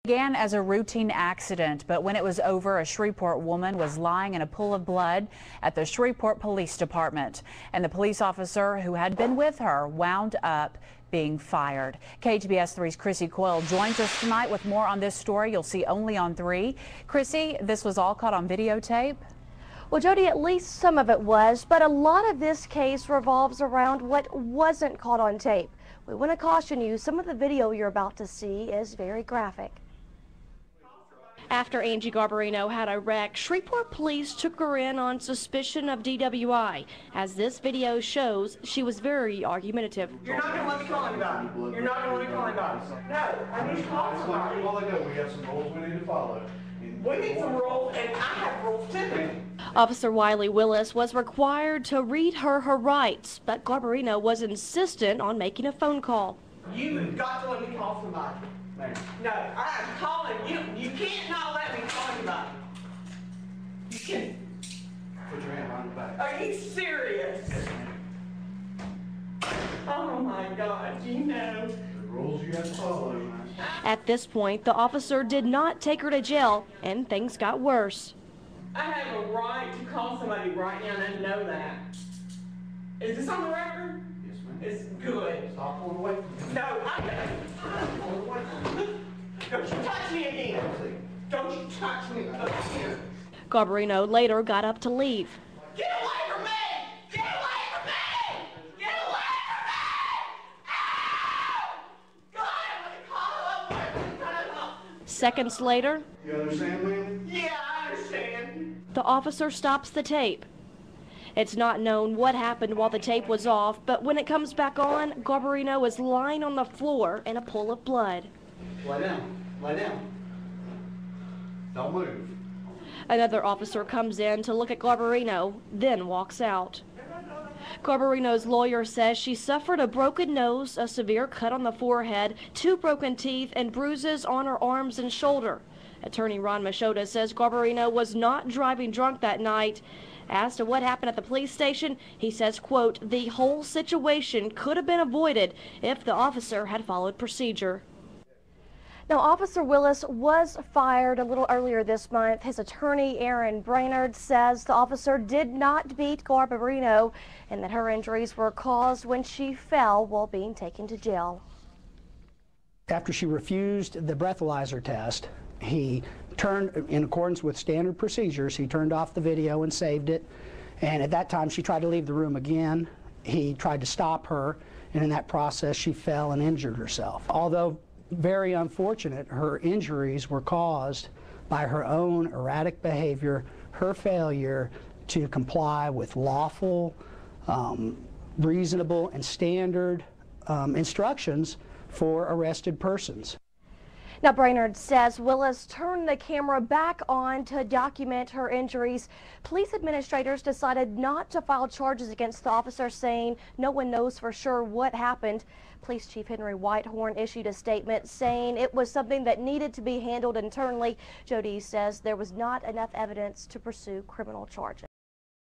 Began as a routine accident, but when it was over, a Shreveport woman was lying in a pool of blood at the Shreveport Police Department, and the police officer who had been with her wound up being fired. KHBS 3's Chrissy Coyle joins us tonight with more on this story you'll see only on 3. Chrissy, this was all caught on videotape? Well, Jody, at least some of it was, but a lot of this case revolves around what wasn't caught on tape. We want to caution you, some of the video you're about to see is very graphic. After Angie Garbarino had a wreck, Shreveport police took her in on suspicion of DWI. As this video shows, she was very argumentative. You're not going to let me call anybody. You're not going to let me call anybody. No, I need to call somebody. Well, I know we have some rules we need to follow. We need some rules, and I have rules too. Officer Wiley Willis was required to read her rights, but Garbarino was insistent on making a phone call. You've got to let me call somebody. No, I'm calling you. You can't not let me call anybody. You can't. Put your hand behind the back. Are you serious? Oh my God, you know. The rules you have to follow, man. At this point, the officer did not take her to jail, and things got worse. I have a right to call somebody right now and know that. Is this on the record? Yes, ma'am. It's good. Stop pulling away from me. No, I'm pulling away from me. Don't you touch me again. Don't you touch me again. Garbarino later got up to leave. Get away from me! Get away from me! Get away from me! Ow! God, I'm going to call up. Seconds later, You understand, ma'am? Yeah, I understand. the officer stops the tape. It's not known what happened while the tape was off, but when it comes back on, Garbarino is lying on the floor in a pool of blood. Lie down. Lie down. Don't move. Another officer comes in to look at Garbarino, then walks out. Garbarino's lawyer says she suffered a broken nose, a severe cut on the forehead, 2 broken teeth, and bruises on her arms and shoulder. Attorney Ron Machota says Garbarino was not driving drunk that night. As to what happened at the police station, he says, quote, the whole situation could have been avoided if the officer had followed procedure. Now, Officer Willis was fired a little earlier this month. His attorney, Aaron Brainerd, says the officer did not beat Garbarino and that her injuries were caused when she fell while being taken to jail. After she refused the breathalyzer test, he turned, in accordance with standard procedures, he turned off the video and saved it. And at that time, she tried to leave the room again. He tried to stop her, and in that process, she fell and injured herself. Although very unfortunate, her injuries were caused by her own erratic behavior, her failure to comply with lawful, reasonable, and standard instructions for arrested persons. Now, Brainerd says Willis turned the camera back on to document her injuries. Police administrators decided not to file charges against the officer, saying no one knows for sure what happened. Police Chief Henry Whitehorn issued a statement saying it was something that needed to be handled internally. Jody says there was not enough evidence to pursue criminal charges.